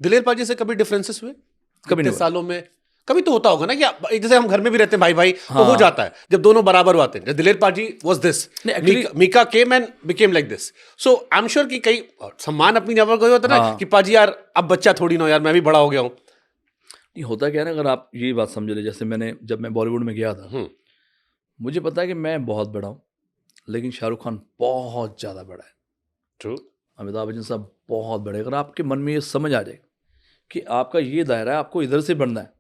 दिलेर पाजी से कभी डिफरेंसेस हुए कभी नहीं इतने सालों में? कभी तो होता होगा ना कि जैसे हम घर में भी रहते हैं भाई भाई, तो हो जाता है जब दोनों बराबर आते हैं. Daler paaji was this, Mika came and became like this. So I am sure कि कई सम्मान अपनी जगह कोई होता है ना कि पाजी यार अब बच्चा थोड़ी ना यार, मैं भी बड़ा हो गया हूँ. नहीं होता क्या है ना, अगर आप ये बात समझ ले, जैसे जब मैं बॉलीवुड में गया था, मुझे पता है कि मैं बहुत बड़ा हूँ, लेकिन शाहरुख खान बहुत ज़्यादा बड़ा है. ट्रू. अमिताभ बच्चन साहब बहुत बड़े. अगर आपके मन में ये समझ आ जाए कि आपका ये दायरा है, आपको इधर से बढ़ना है,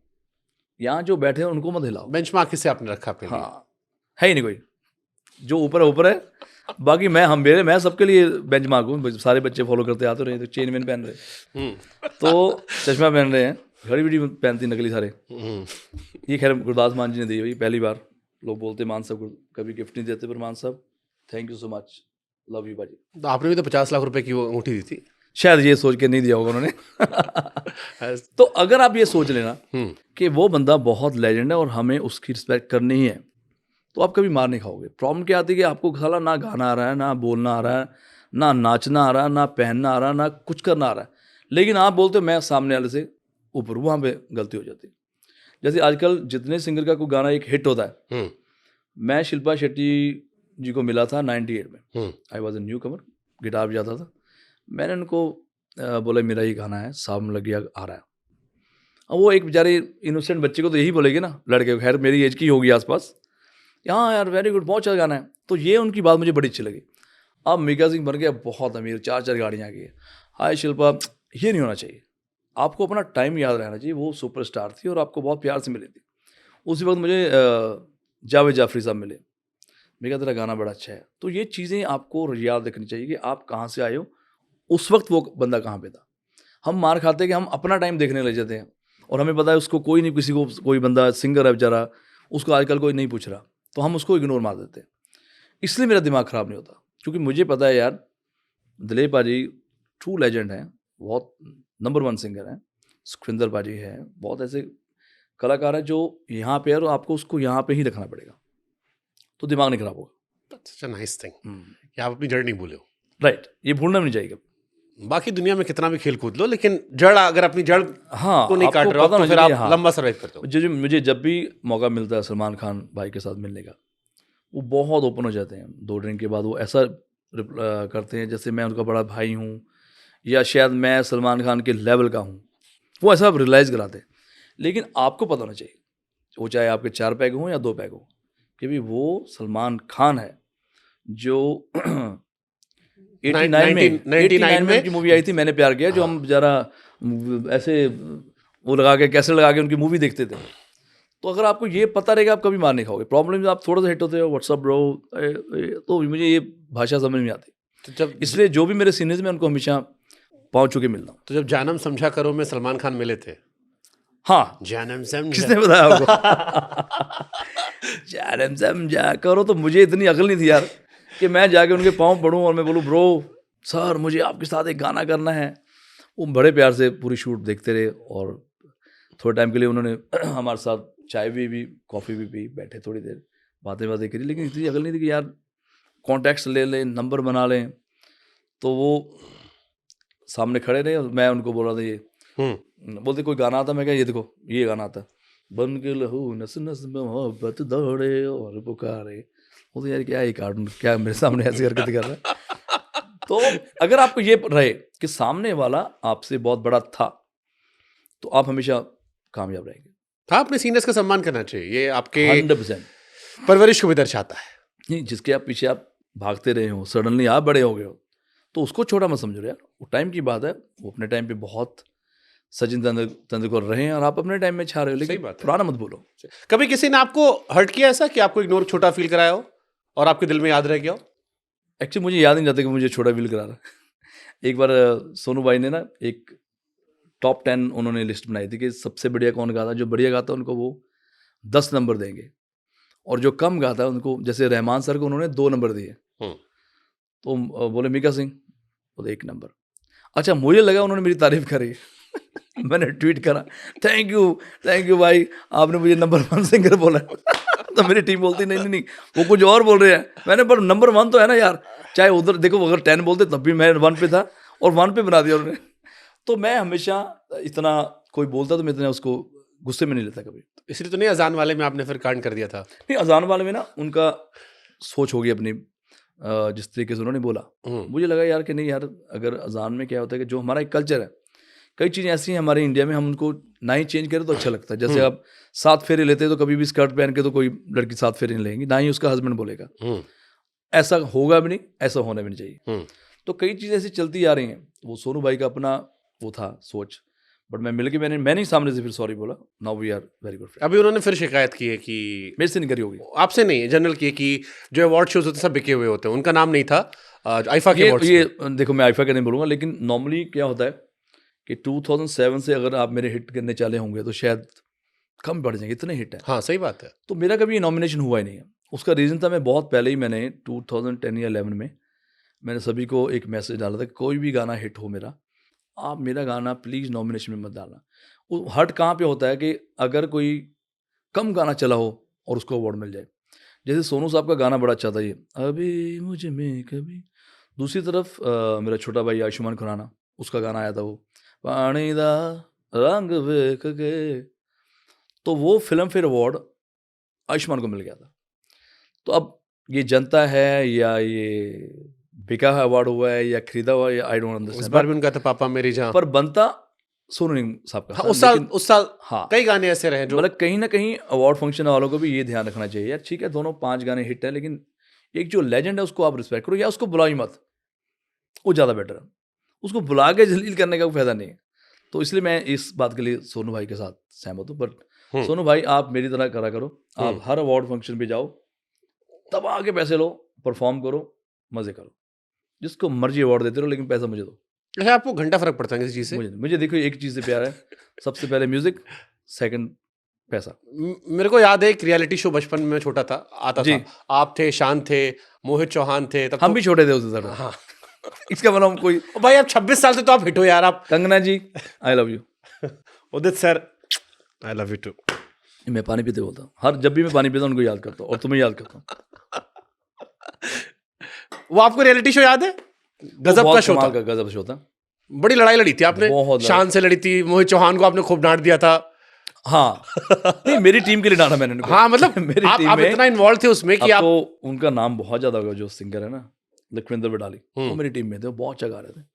यहाँ जो बैठे हैं उनको मत हिलाओ. बेंचमार्क किसे आपने रखा अपने लिए? हाँ, है ही नहीं कोई. जो ऊपर है, बाकी मैं सबके लिए बेंचमार्क हूँ. सारे बच्चे फॉलो करते आते रहे, तो चेन वेन पहन रहे, तो चश्मा पहन रहे हैं, घड़ी वड़ी पहनती नकली सारे. ये खैर गुरदास मान जी ने दी हुई पहली बार. लोग बोलते मान साहब कभी गिफ्ट नहीं देते, पर मान साहब thank you so much, love you बाजी. तो आपने भी तो 50 लाख रुपए की वो अंगूठी दी थी. शायद ये सोच के नहीं दिया होगा उन्होंने. तो अगर आप ये सोच लेना कि वो बंदा बहुत लेजेंड है और हमें उसकी रिस्पेक्ट करनी ही है, तो आप कभी मार नहीं खाओगे. प्रॉब्लम क्या आती है कि आपको साला ना गाना आ रहा है, ना बोलना आ रहा है, ना नाचना आ रहा है, ना पहनना आ रहा है, ना कुछ करना आ रहा है, लेकिन आप बोलते हो मैं सामने वाले से ऊपर. वहाँ पे गलती हो जाती है. जैसे आजकल जितने सिंगर का कोई गाना एक हिट होता है, मैं शिल्पा शेट्टी जी को मिला था 98 में. I was a new Qamar, guitar बजाता था. मैंने उनको बोला मेरा ये गाना है, साम लग गया आ रहा है. अब वो एक बेचारे इनोसेंट बच्चे को तो यही बोलेगी ना, लड़के को, खैर मेरी एज की होगी आसपास, हाँ यार वेरी गुड, बहुत अच्छा गाना है. तो ये उनकी बात मुझे बड़ी अच्छी लगी. अब मीका सिंह बन गया बहुत अमीर, 4 गाड़ियाँ आ गई. हाय शिल्पा, ये नहीं होना चाहिए. आपको अपना टाइम याद रहना चाहिए. वो सुपरस्टार थी और आपको बहुत प्यार से मिली थी. उसी वक्त मुझे जावेद जाफरी साहब मिले. मैं कहा तेरा गाना बड़ा अच्छा है. तो ये चीज़ें आपको याद रखनी चाहिए कि आप कहाँ से आए हो, उस वक्त वो बंदा कहाँ पे था. हम मार खाते हैं कि हम अपना टाइम देखने लग जाते हैं, और हमें पता है उसको कोई नहीं, किसी को कोई बंदा सिंगर है बेचारा, उसको आजकल कोई नहीं पूछ रहा, तो हम उसको इग्नोर मार देते हैं. इसलिए मेरा दिमाग ख़राब नहीं होता, क्योंकि मुझे पता है यार दिलीप पाजी ट्रू लेजेंड हैं, बहुत नंबर 1 सिंगर हैं. सुखविंदर पाजी हैं, बहुत ऐसे कलाकार हैं जो यहाँ पे है, और आपको उसको यहाँ पे ही रखना पड़ेगा, तो दिमाग नहीं खराब होगा. Such a nice thing. कि आप अपनी जड़ नहीं भूले हो. राइट, ये भूलना भी नहीं चाहिए. बाकी दुनिया में कितना भी खेल कूद लो, लेकिन जड़, अगर अपनी जड़ को नहीं काट रहे हो तो फिर आप लंबा सर्वाइव करते हो. मुझे जब भी मौका मिलता है सलमान खान भाई के साथ मिलने का, वो बहुत ओपन हो जाते हैं. 2 ड्रिंक के बाद वो ऐसा करते हैं जैसे मैं उनका बड़ा भाई हूँ, या शायद मैं सलमान खान के लेवल का हूँ. वो ऐसा रियलाइज़ कराते हैं. लेकिन आपको पता होना चाहिए, वो चाहे आपके 4 पैग हों या 2 पैग हों, कि भी वो सलमान खान है जो 89 में उनकी मूवी आई थी मैंने प्यार किया, जो हम ज़रा ऐसे वो लगा के कैसे लगा के उनकी मूवी देखते थे. तो अगर आपको ये पता रहेगा, आप कभी मार नहीं खाओगे. प्रॉब्लम आप थोड़ा सा हिट होते हो, व्हाट्सअप ब्रो, तो मुझे ये भाषा समझ में आती. तो जब इसलिए जो भी मेरे सीनियर्स में उनको हमेशा पहुँच चुके मिलता हूँ. तो जब जानम समझा करो में सलमान खान मिले थे, हाँ, जानम समझा, किसने बताया आपको? जानम समझा करो, तो मुझे इतनी अकल नहीं थी यार कि मैं जाके उनके पाँव पढ़ूँ और मैं बोलूँ ब्रो सर मुझे आपके साथ एक गाना करना है. वो बड़े प्यार से पूरी शूट देखते रहे, और थोड़े टाइम के लिए उन्होंने हमारे साथ चाय भी कॉफ़ी भी पी, बैठे थोड़ी देर बातें करी. लेकिन इतनी अकल नहीं थी कि यार कॉन्टैक्ट्स ले लें, नंबर बना लें. तो वो सामने खड़े रहे और मैं उनको बोला था ये बोलते कोई गाना आता, मैं क्या ये देखो ये गाना आता, बन के लहू नस नस में मोहब्बत दौड़े और पुकारे. वो तो यार क्या ये कार्टून, क्या मेरे सामने ऐसी हरकत कर रहा है. तो अगर आपको ये रहे कि सामने वाला आपसे बहुत बड़ा था, तो आप हमेशा कामयाब रहेंगे. हाँ, अपने सीनियर्स का सम्मान करना चाहिए, ये आपके 100% परवरिश को भी दर्शाता है. नहीं, जिसके आप पीछे आप भागते रहे हो, सडनली आप बड़े हो गए हो, तो उसको छोटा मत समझो यार. वो टाइम की बात है, वो अपने टाइम पे बहुत सचिन तेंदुलकर रहे हैं और आप अपने टाइम में छा रहे हो, लेकिन पुराना मत बोलो. कभी किसी ने आपको हर्ट किया ऐसा कि आपको इग्नोर छोटा फील कराया हो और आपके दिल में याद रह गया हो? एक्चुअली मुझे याद नहीं जाता कि मुझे छोटा फील करा रहा. एक बार सोनू भाई ने ना एक टॉप 10 उन्होंने लिस्ट बनाई थी कि सबसे बढ़िया कौन गाता, जो बढ़िया गाता उनको वो 10 नंबर देंगे, और जो कम गाता है उनको, जैसे रहमान सर को उन्होंने 2 नंबर दिए. तो बोले मीका सिंह बोले 1 नंबर. अच्छा, मुझे लगा उन्होंने मेरी तारीफ करी. मैंने ट्वीट करा थैंक यू भाई, आपने मुझे नंबर 1 सिंगर बोला. तो मेरी टीम बोलती नहीं वो कुछ और बोल रहे हैं. मैंने पर नंबर 1 तो है ना यार, चाहे उधर देखो, अगर 10 बोलते तब भी मैं 1 पे था, और 1 पे बना दिया उन्होंने. तो मैं हमेशा इतना कोई बोलता तो मैं इतना उसको गुस्से में नहीं लेता कभी। इसलिए तो नहीं अजान वाले में आपने फिर कांड कर दिया था। नहीं, अजान वाले में ना उनका सोच होगी अपनी, जिस तरीके से उन्होंने बोला, मुझे लगा यार कि नहीं यार, अगर अजान में क्या होता है कि जो हमारा एक कल्चर है, कई चीज़ें ऐसी हैं हमारे इंडिया में, हम उनको ना ही चेंज करें तो अच्छा लगता है। जैसे आप 7 फेरे लेते हैं तो कभी भी स्कर्ट पहन के तो कोई लड़की 7 फेरे नहीं लेंगी, ना ही उसका हस्बैंड बोलेगा। ऐसा होगा भी नहीं, ऐसा होना भी नहीं चाहिए। तो कई चीज़ें ऐसी चलती आ रही हैं। वो सोनू भाई का अपना वो था सोच, बट मैं मिल के मैंने ही सामने से फिर सॉरी बोला। Now we are very good friend. अभी उन्होंने फिर शिकायत की है कि मेरे से नहीं करी होगी, आपसे नहीं, जनरल की, कि जो अवार्ड शोज होते हैं सब बिके हुए होते हैं। उनका नाम नहीं था आईफा के अवार्ड्स ये देखो, मैं आईफा का नहीं बोलूँगा, लेकिन नॉर्मली क्या होता है कि 2007 से अगर आप मेरे हिट करने चले होंगे तो शायद कम बढ़ जाएंगे, इतने हिट है। हाँ सही बात है। तो मेरा कभी नॉमिनेशन हुआ ही नहीं है। उसका रीज़न था, मैं बहुत पहले ही मैंने 2010 या 11 में मैंने सभी को एक मैसेज डाला था कि कोई भी गाना हिट हो मेरा, आप मेरा गाना प्लीज़ नॉमिनेशन में मत डालना। वो हट कहाँ पे होता है कि अगर कोई कम गाना चला हो और उसको अवार्ड मिल जाए। जैसे सोनू साहब का गाना बड़ा अच्छा था, ये अभी मुझे में कभी। दूसरी तरफ मेरा छोटा भाई आयुष्मान खुराना, उसका गाना आया था वो पानी दा रंग वेख के, तो वो फिल्म फेयर अवार्ड आयुष्मान को मिल गया था। तो अब ये जनता है या ये बिका हुआ अवार्ड हुआ है या खरीदा हुआ है, आई डोंट इस अंडरस्टैंड। बार भी उनका था पापा मेरी जान, पर बनता सोनू निगम साहब का हाँ, था। उस साल हाँ, कई गाने ऐसे रहे जो मतलब कहीं ना कहीं अवार्ड फंक्शन वालों को भी ये ध्यान रखना चाहिए यार, ठीक है दोनों 5 गाने हिट है, लेकिन एक जो लेजेंड है उसको आप रिस्पेक्ट करो, या उसको बुलाओ ही मत, वो ज़्यादा बेटर है। उसको बुला के जलील करने का कोई फायदा नहीं है। तो इसलिए मैं इस बात के लिए सोनू भाई के साथ सहमत हूँ। बट सोनू भाई, आप मेरी तरह करा करो, आप हर अवार्ड फंक्शन पे जाओ, तब आके पैसे लो, परफॉर्म करो, मजे करो, जिसको मर्जी अवार्ड देते रहो, लेकिन पैसा मुझे दो। अच्छा, आपको घंटा फर्क पड़ता है किसी चीज़ से? मुझे देखो एक चीज़ से प्यार है, सबसे पहले म्यूजिक, सेकंड पैसा। मेरे को याद है एक रियलिटी शो बचपन में छोटा था, आता जी। था, आप थे, शान थे, मोहित चौहान थे, तब हम भी छोटे थे उस तरह। हाँ इसका मतलब हम कोई ओ भाई, आप 26 साल से तो आप हिट हो यार। आप Kangana ji, I love you. Udit sir, I love you too. मैं पानी पीते बोलता हूँ, हर जब भी मैं पानी पीता हूँ उनको याद करता हूँ, और तुम्हें याद करता हूँ। वो आपको रियलिटी शो याद है? गजब का शो था, गजब शो था। बड़ी लड़ाई लड़ी थी आपने, बहुत शान से लड़ी थी, मोहित चौहान को आपने खूब डांट दिया था। हाँ, नहीं मेरी टीम के लिए डांटा मैंने उनको। हाँ मतलब मेरी आप टीम में इतना इन्वॉल्व थे उसमें कि आप आपको उनका नाम बहुत ज्यादा होगा, जो सिंगर है ना लखविंदर बडाली, वो मेरी टीम में थे, वो बहुत अच्छा गा रहे थे।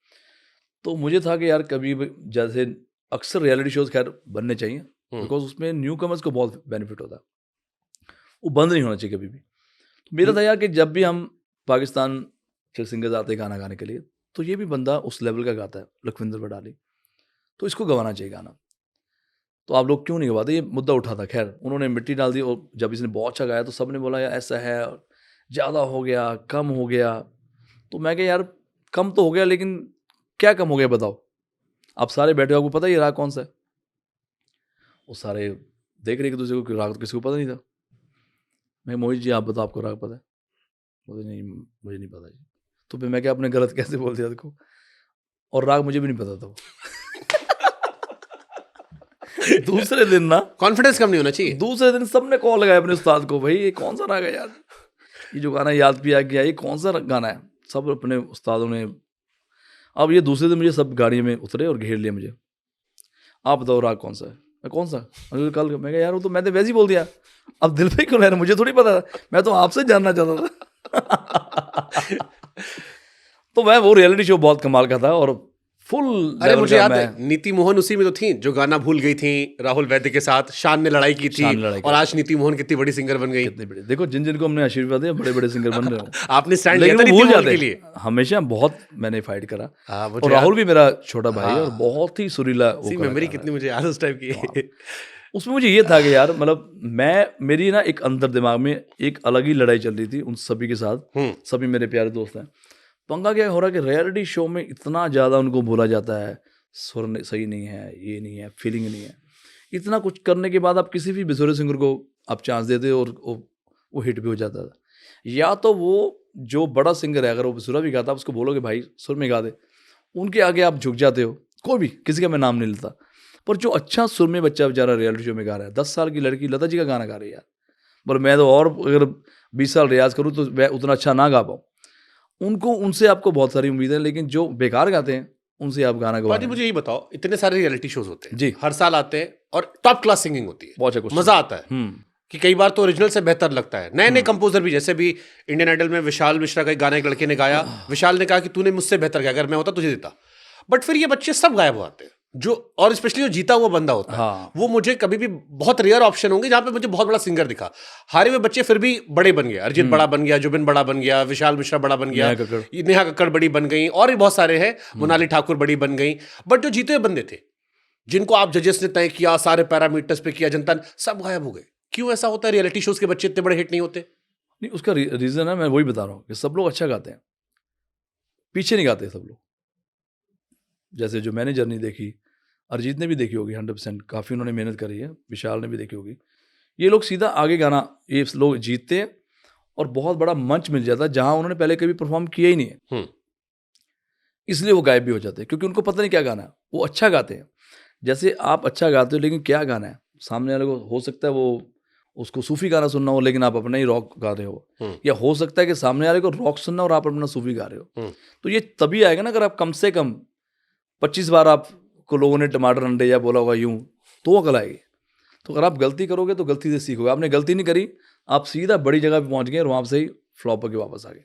तो मुझे था कि यार कभी जैसे अक्सर रियलिटी शोज खैर बनने चाहिए, बिकॉज उसमें न्यू कमर्स को बहुत बेनिफिट होता है, वो बंद नहीं होना चाहिए कभी भी। तो मेरा था यार कि जब भी हम पाकिस्तान से सिंगर्स आते हैं गाना गाने के लिए, तो ये भी बंदा उस लेवल का गाता है, लखविंदर बडाली, तो इसको गवाना चाहिए गाना। तो आप लोग क्यों नहीं गवाते, ये मुद्दा उठा था। खैर उन्होंने मिट्टी डाल दी, और जब इसने बहुत अच्छा गाया तो सबने बोला यार ऐसा है, ज़्यादा हो गया, कम हो गया। तो मैं कहा यार कम तो हो गया, लेकिन क्या कम हो गया बताओ। आप सारे बैठे हो, आपको पता ही राग कौन सा है। वो सारे देख रहे कि दूसरे को, राग तो किसी को पता नहीं था। मैं मोहित जी आप बताओ, आपको राग पता है? मुझे नहीं पता जी। तो फिर मैं क्या अपने गलत कैसे बोल दिया देखो, और राग मुझे भी नहीं पता था वो। दूसरे दिन ना, कॉन्फिडेंस कम नहीं होना चाहिए। दूसरे दिन सबने कॉल लगाया अपने उस्ताद को, भाई ये कौन सा राग है यार, ये जो गाना याद भी आ गया, ये कौन सा गाना है। सब अपने उस्तादों ने, अब ये दूसरे दिन मुझे सब गाड़ी में उतरे और घेर लिया मुझे, आप बताओ राग कौन सा है। मैं कौन सा, कल मैं कहा यार वो तो मैंने वैसे ही बोल दिया, अब दिल पे क्यों ले रहे, मुझे थोड़ी पता था, मैं तो आपसे जानना चाहता था। तो मैं वो रियलिटी शो बहुत कमाल का था, और फुल। अरे मुझे याद है, नीति मोहन उसी में तो थी जो गाना भूल गई थी राहुल वैद्य के साथ, शान ने लड़ाई की थी, और आज नीति मोहन कितनी बड़ी सिंगर बन गई। कितनी बड़ी, देखो जिन को हमने आशीर्वाद दिया बड़े बड़े सिंगर बन रहे हो। आपने स्टैंड लिया था नीति मोहन के लिए, हमेशा बहुत मैंने फाइट करा। और राहुल भी मेरा छोटा भाई, और बहुत ही सुरीला मेमोरी कितनी मुझे याद उस टाइप की। उसमें मुझे ये था कि यार मतलब मेरी ना एक अंदर दिमाग में एक अलग ही लड़ाई चल रही थी उन सभी के साथ। सभी मेरे प्यारे दोस्त हैं। पंगा क्या हो रहा है कि रियलिटी शो में इतना ज़्यादा उनको बोला जाता है, सुर सही नहीं है, ये नहीं है, फीलिंग नहीं है। इतना कुछ करने के बाद आप किसी भी बेसुरे सिंगर को आप चांस देते हो, और वो हिट भी हो जाता था। या तो वो जो बड़ा सिंगर है, अगर वो बेसुरा भी गाता, आप उसको बोलोगे भाई सुर में गा दे, उनके आगे आप झुक जाते हो। कोई भी, किसी का मैं नाम नहीं लेता, पर जो अच्छा सुर में बच्चा बेचारा रियलिटी शो में गा रहा है, 10 साल की लड़की लता जी का गाना गा रही है यार, पर मैं तो और अगर 20 साल रियाज करूँ तो मैं उतना अच्छा ना गा पाऊँ। उनसे आपको बहुत सारी उम्मीदें हैं, लेकिन जो बेकार गाते हैं उनसे आप गाना गवा पाजी मुझे यही बताओ, इतने सारे रियलिटी शोज होते हैं जी। हर साल आते हैं और टॉप क्लास सिंगिंग होती है, बहुत अच्छा क्वेश्चन। मजा आता है कि कई बार तो ओरिजिनल से बेहतर लगता है। नए नए कंपोजर भी, जैसे भी इंडियन आइडल में विशाल मिश्रा का एक गाना एक लड़के ने गाया, विशाल ने कहा कि तूने मुझसे बेहतर गाया, अगर मैं होता तुझे देता। बट फिर ये बच्चे सब गायब हो जाते हैं, जो और स्पेशली जो जीता हुआ बंदा होता है। हाँ। वो मुझे कभी भी बहुत रेयर ऑप्शन होंगे जहां पे मुझे बहुत बड़ा सिंगर दिखा। हारे हुए बच्चे फिर भी बड़े बन गए, अरिजीत बड़ा बन गया, जुबिन बड़ा बन गया, विशाल मिश्रा बड़ा बन गया, नेहा कक्कड़। नेहा कक्कड़ बड़ी बन गई, और भी बहुत सारे हैं, मोनाली ठाकुर बड़ी बन गई। बट जो जीते हुए बंदे थे, जिनको आप जजेस ने तय किया, सारे पैरामीटर्स पे किया, जनता ने, सब गायब हो गए। क्यों ऐसा होता है? रियलिटी शोज के बच्चे इतने बड़े हिट नहीं होते? नहीं, उसका रीज़न है, मैं वही बता रहा हूँ कि सब लोग अच्छा गाते हैं, पीछे नहीं गाते सब लोग। जैसे जो मैंने जर्नी देखी, अरिजीत ने भी देखी होगी 100%, काफ़ी उन्होंने मेहनत करी है, विशाल ने भी देखी होगी। ये लोग सीधा आगे गाना, ये लोग जीतते हैं और बहुत बड़ा मंच मिल जाता है जहाँ उन्होंने पहले कभी परफॉर्म किया ही नहीं है, इसलिए वो गायब भी हो जाते हैं, क्योंकि उनको पता नहीं क्या गाना है। वो अच्छा गाते हैं, जैसे आप अच्छा गाते हो लेकिन क्या गाना है, सामने वाले को हो सकता है वो उसको सूफी गाना सुनना हो लेकिन आप अपना ही रॉक गा रहे हो, या हो सकता है कि सामने वाले को रॉक सुनना और आप अपना सूफी गा रहे हो। तो ये तभी आएगा ना अगर आप कम से कम 25 बार आपको लोगों ने टमाटर अंडे या बोला होगा यूं, तो अकल आएगी। तो अगर आप गलती करोगे तो गलती से सीखोगे। आपने गलती नहीं करी, आप सीधा बड़ी जगह पे पहुंच गए और वहाँ से ही फ्लॉप होकर वापस आ गए।